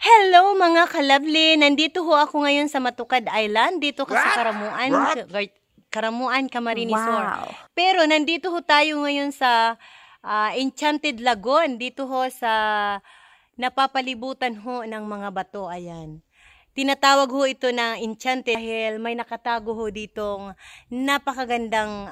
Hello mga kalabli! Nandito ho ako ngayon sa Matukad Island, dito sa Karamuan, Camarines Sur. Wow. Pero nandito ho tayo ngayon sa Enchanted Lagoon, dito ho sa napapalibutan ho ng mga bato. Ayan. Tinatawag ho ito na Enchanted dahil may nakatago ho ditong napakagandang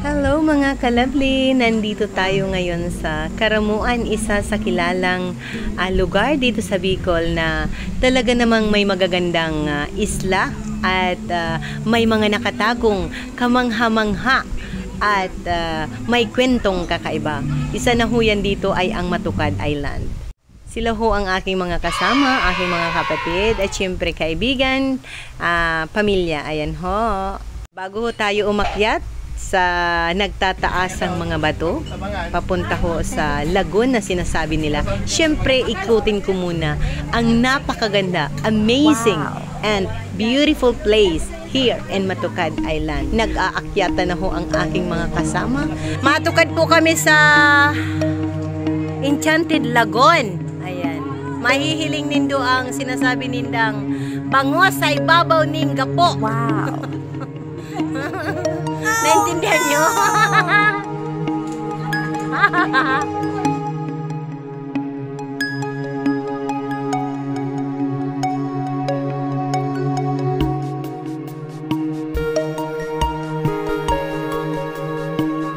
Hello mga kalabli! Nandito tayo ngayon sa Karamuan, isa sa kilalang lugar dito sa Bicol na talaga namang may magagandang isla at may mga nakatagong kamangha-mangha at may kwentong kakaiba. Isa na ho yan dito ay ang Matukad Island. Sila ho ang aking mga kasama, aking mga kapatid at syempre kaibigan, pamilya. Ayan ho. Bago ho tayo umakyat sa nagtataasang mga bato, papunta ho sa lagoon na sinasabi nila. Siyempre, ikutin ko muna ang napakaganda, amazing, and beautiful place here in Matukad Island. Nag-aakyatan na ho ang aking mga kasama. Matukad po kami sa Enchanted Lagoon. Ayan. Mahihiling nindo ang sinasabi nindang bango sa ibabaw ning gapo. Wow. Naintindihan nyo?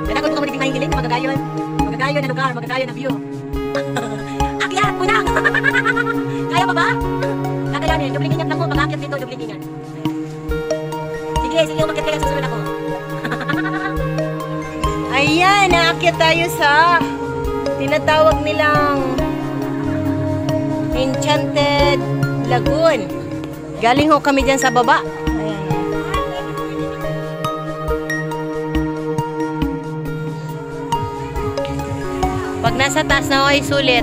Kailangan ko kumuliting nahihiling na magagayon. Magagayon na lugar, magagayon na view. Akyat mo na! Kaya pa ba? Kakayanin, dubling ingat lang mo. Pag-akyat dito, dubling ingat. Sige, umakyat kayo, susunod ako. Ayan, naakyat tayo sa tinatawag nilang Enchanted Lagoon. Galing ho kami dyan sa baba. Ayan. Pag nasa taas na ho ay sulit.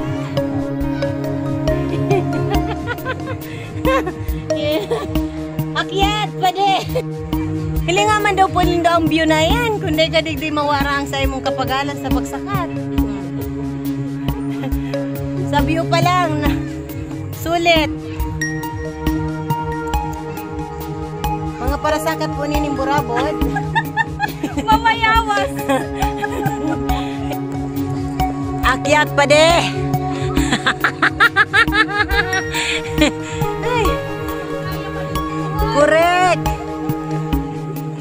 Akyat, pwede! Hilinga man daw po lindo ang view na yan. Kundi ka digdi mawarang sa imong kapagalan sa bagsakat. Sa view pa lang. Sulit. Mga parasakat po nining burabod. Mamayawas. Akyat pa de. Correct.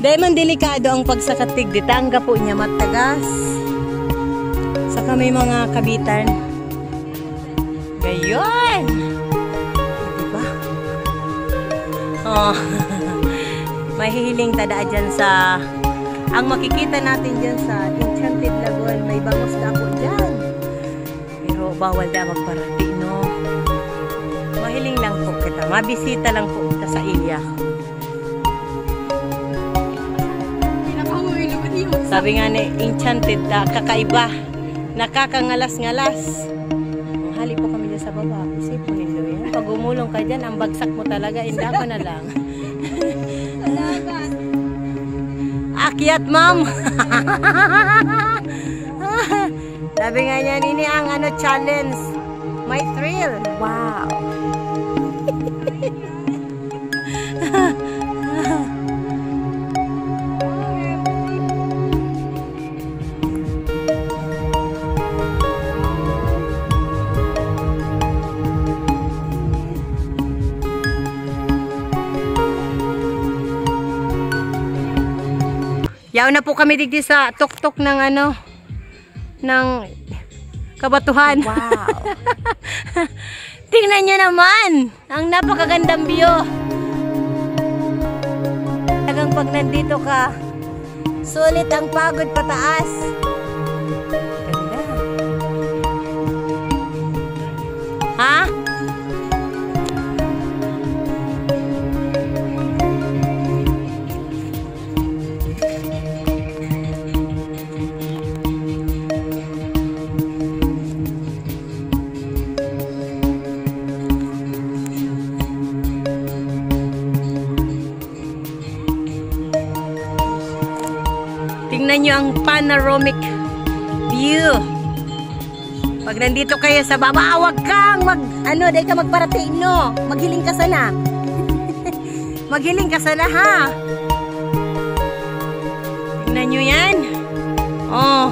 Dahil man delikado ang pagsakatig di tangga po niya matagas. Saka may mga kabitan. Gayon! Diba? Oh. Mahihiling tada dyan sa ang makikita natin dyan sa Enchanted Lagoon. May bangos na po dyan. Pero bawal na magparati, no? Mahiling lang po kita. Mabisita lang po kita sa iya. Sabi nga ni Enchanted, kakaiba, nakakangalas-ngalas. Hali po kami dyan sa baba. Isip mo nindo yan. Pag umulong ka dyan, ang bagsak mo talaga, inda ko na lang. Akyat, ma'am! Sabi nga niya, ini ang challenge. My thrill. Wow. Yaw na po kami digdi sa tuktok ng ng kabatuhan. Wow. Tingnan nyo naman ang napakagandang view. Talagang pag nandito ka, sulit ang pagod pataas. Ganda. Ha? Tingnan nyo ang panoramic view. Pag nandito kayo sa baba, wag kang dahil ka magparating, no? Maghiling ka sana. Maghiling ka sana, ha? Tingnan nyo yan. Oh.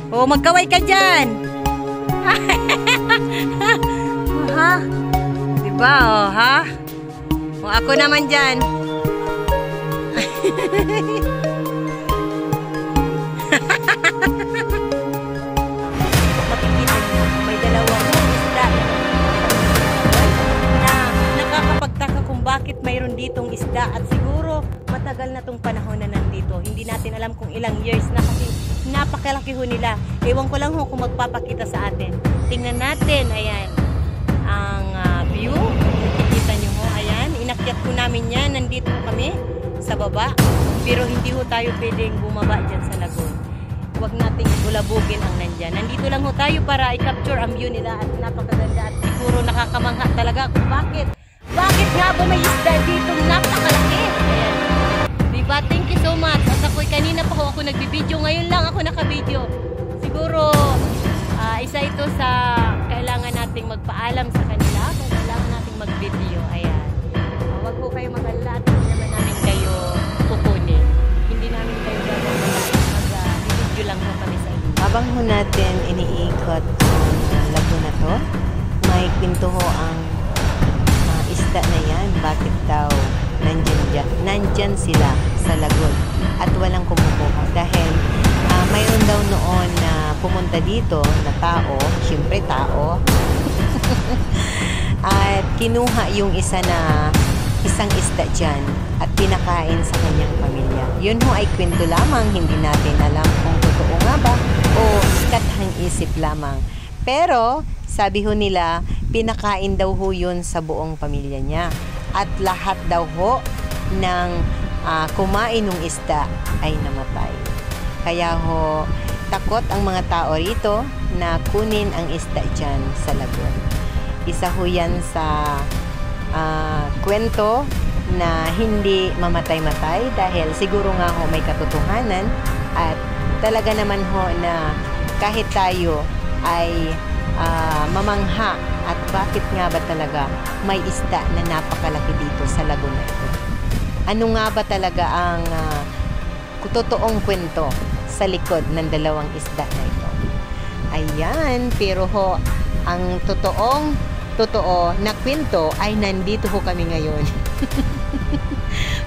Oh, magkaway ka dyan. Ha? Diba, oh, ha? O, ako naman dyan. Makikita nyo, may dalawang isda na nakakapagtaka kung bakit mayroon ditong isda at siguro matagal na tong panahon na nandito. Hindi natin alam kung ilang years na kasi napakalaki ho nila. Ewan ko lang ho kung magpapakita sa atin. Tingnan natin, ayan, ang view. Nakikita nyo ho, ayan, inakyat ko namin yan. Nandito ho kami sa baba, pero hindi ho tayo pwedeng bumaba dyan sa lagoon. Huwag nating bulabugin ang nandyan. Nandito lang ho tayo para i-capture ang view nila at napakaganda at siguro nakakamangha talaga kung bakit nga ba may isda dito napakalaki. Ayan. Diba? Thank you so much. At ako'y kanina pa ho ako nagbibideo. Ngayon lang ako nakabideo. Siguro isa ito sa kailangan nating magpaalam sa kanila kung kailangan nating mag-video. Ayan. Huwag po kayo mag-alala at hindi naman namin kayo kukunin. Hindi namin kayo gagawin. Mag-video lang po kami sa inyo. Habang ho natin iniikot ang lagoon na to, may pinto ho ang isda na yan. Bakit daw nandyan sila sa lagoon at walang kumukuha? Dahil mayroon daw noon na pumunta dito na tao, syempre tao, at kinuha yung isang isda dyan at pinakain sa kanyang pamilya. Yun ho ay kwento lamang, hindi natin alam kung totoo nga ba o katahang isip lamang. Pero sabi ho nila, pinakain daw ho yun sa buong pamilya niya at lahat daw ho ng kumain ng isda ay namatay. Kaya ho, takot ang mga tao rito na kunin ang isda dyan sa lagoon. Isa ho yan sa kwento na hindi mamatay-matay dahil siguro nga ho may katotohanan at talaga naman ho na kahit tayo ay mamangha at bakit nga ba talaga may isda na napakalaki dito sa lagoon na ito. Ano nga ba talaga ang totoong kwento sa likod ng dalawang isda na ito? Ayan, pero ho, ang totoo na kwento ay nandito ho kami ngayon.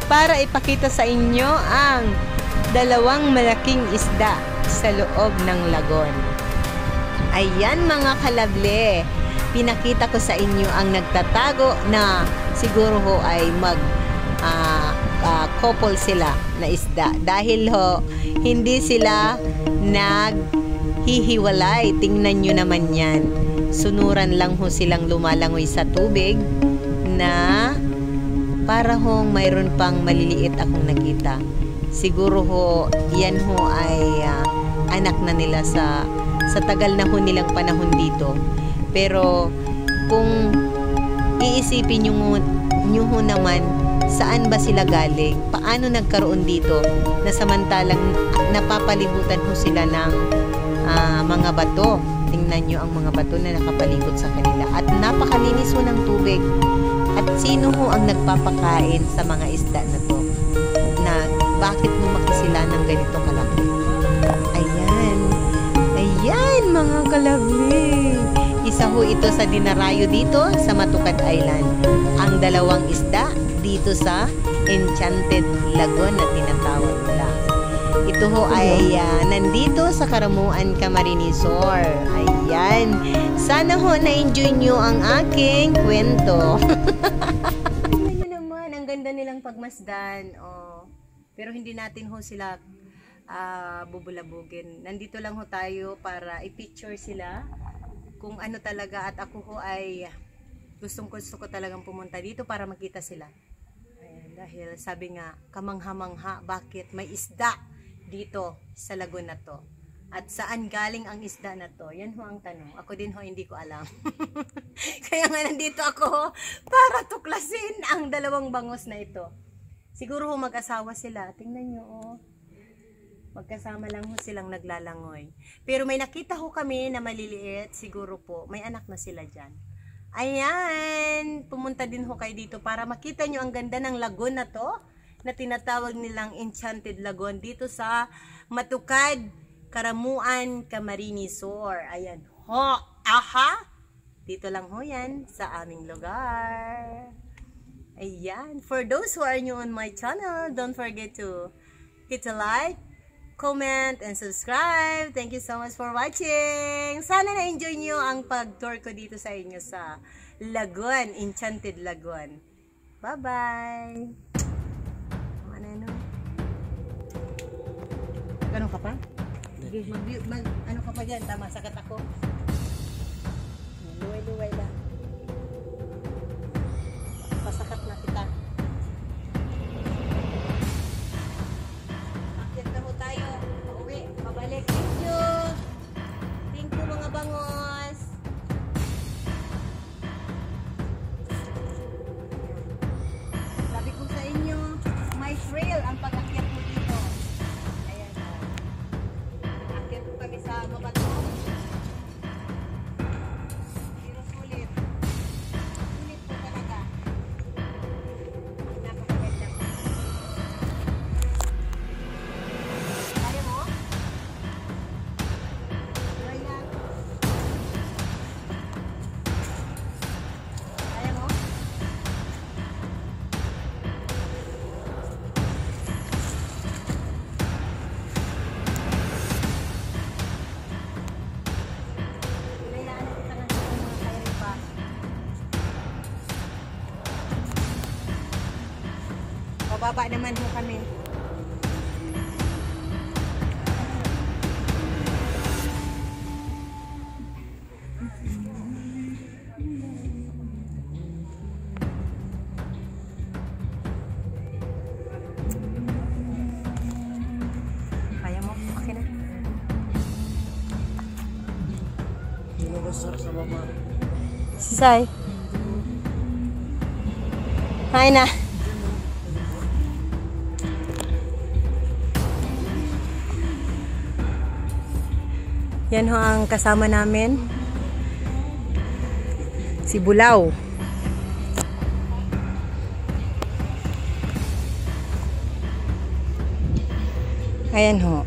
Para ipakita sa inyo ang dalawang malaking isda sa loob ng lagoon. Ayan mga kalable, pinakita ko sa inyo ang nagtatago na siguro ho ay couple sila na isda dahil ho hindi sila naghihiwalay. Tingnan nyo naman yan, sunuran lang ho silang lumalangoy sa tubig na para hong mayroon pang maliliit akong nakita. Siguro ho yan ho ay anak na nila sa tagal na ho nilang panahon dito. Pero kung iisipin nyo ho naman, saan ba sila galing? Paano nagkaroon dito na samantalang napapalibutan ho sila ng mga bato? Tingnan nyo ang mga bato na nakapalibot sa kanila. At napakalinis ho ng tubig. At sino ho ang nagpapakain sa mga isda na to? Na bakit lumaki sila ng ganito kalaki? Ayan. Ayan mga kalabli. Isa ho ito sa dinarayo dito sa Matukad Island. Ang dalawang isda dito sa Enchanted Lagoon na tinatawag nila. Ito ho ay nandito sa Karamuan, Camarines Sur. Ayan. Sana ho na-enjoy nyo ang aking kwento. Tingnan nyo naman, ang ganda nilang pagmasdan. Oh. Pero hindi natin ho sila bubulabugin. Nandito lang ho tayo para i-picture sila kung ano talaga, at ako ho ay gusto ko talagang pumunta dito para makita sila. Ayan, dahil sabi nga, kamangha-mangha, bakit may isda dito sa lagoon na to? At saan galing ang isda na to? Yan ho ang tanong. Ako din ho hindi ko alam. Kaya nga nandito ako para tuklasin ang dalawang bangos na ito. Siguro ho mag-asawa sila. Tingnan nyo, oh. Magkasama lang ho silang naglalangoy. Pero may nakita ho kami na maliliit, siguro po, may anak na sila dyan. Ayan, pumunta din ho kayo dito para makita nyo ang ganda ng lagoon na to, na tinatawag nilang Enchanted Lagoon dito sa Matukad, Karamuan, Camarines Sur. Ayan ho, aha! Dito lang ho yan sa aming lugar. Ayan, for those who are new on my channel, don't forget to hit a like, comment, and subscribe. Thank you so much for watching. Sana na-enjoy nyo ang pag-tour ko dito sa inyo sa Lagoon, Enchanted Lagoon. Bye-bye! Ano ka pa? Ano ka pa dyan? Tama, sakat ako. Luway-luway lang. Pasakat na kita. Akyat na ho tayo. Pauwi. Pabalik. Thank you. Thank you mga bangos. Sabi ko sa inyo, may trail ang pag-akyat mo dito. Ayan. Akyat po kami sa mabato. Pababa naman ho kami. Kaya mo? Okay na? Si Sai. Hi na. Yan ho ang kasama namin. Si Bulaw. Ayan ho.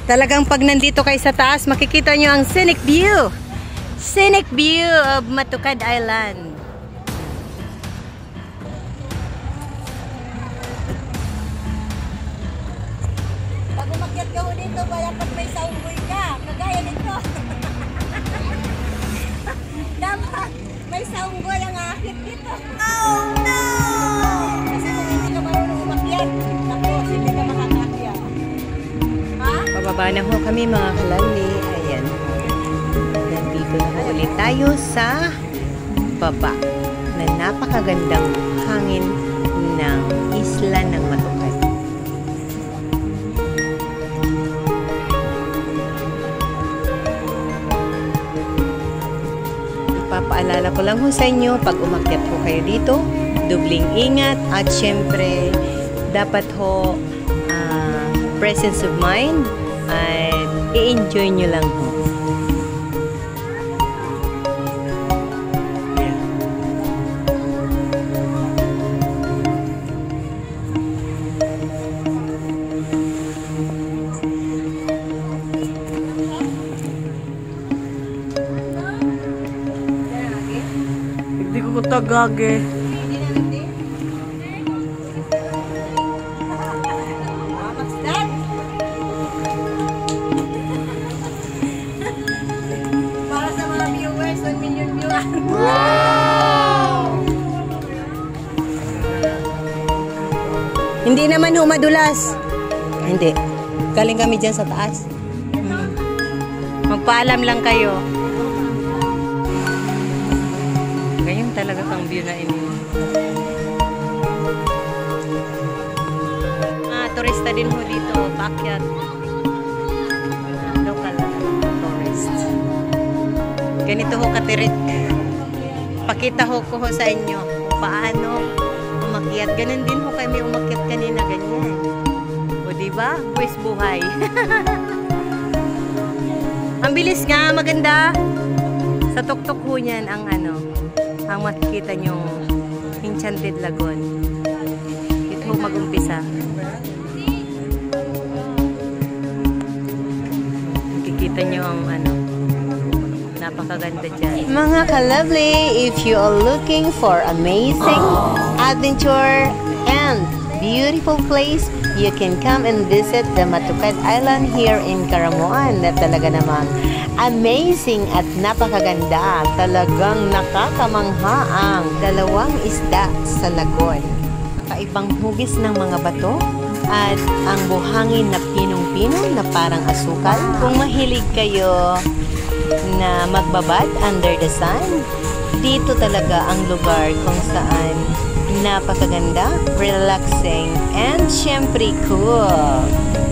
Talagang pag nandito kayo sa taas, makikita nyo ang scenic view. Scenic view of Matukad Island. Pag umakyat ka ho dito, dapat may saunggoy ka. Kagaya nito. Dapat may saunggoy ang aakit dito. Oh no! Kasi kung hindi ka marunong umakyat, tapos hindi ka makakakyat. Pababa na ho kami mga kalali. Ayan. Nandito na ulit tayo sa baba na napakagandang hangin ng isla ng Matukad. Ipapaalala ko lang ho sa inyo, pag umakyat po kayo dito, dubling ingat at syempre dapat ho presence of mind at i-enjoy nyo lang ho. Hindi ko tagage. Hindi naman ho madulas. Hindi. Galing kami dyan sa taas. Magpaalam lang kayo. paakyat. Local tourists. Ganito ho katirik. Pakita ho ko sa inyo kung paano umakyat. Ganun din ho kami umakyat kanina, ganyan. O diba? Buwis buhay. Ang bilis nga, maganda. Sa tuktok ho niyan ang ang makikita nyo Enchanted Lagoon. Ito ho mag-umpisa. Makikita nyo ang napakaganda dyan. Mga ka-lovely, if you are looking for amazing adventure and beautiful place, you can come and visit the Matukad Island here in Caramuan na talaga namang amazing at napakaganda. Talagang nakakamangha ang dalawang isda sa lagon. Kaibang hugis ng mga bato at ang buhangin na pinong-pino na parang asukal. Kung mahilig kayo na magbabad under the sun, dito talaga ang lugar kung saan napakaganda, relaxing, and syempre cool.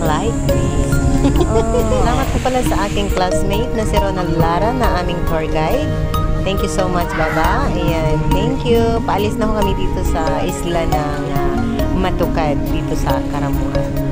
Like me. Salamat po pala sa aking classmate na si Ronald Lara na aming tour guide. Thank you so much, Baba. Ayan, thank you. Paalis na ho kami dito sa isla ng Matukad dito sa Caramuan.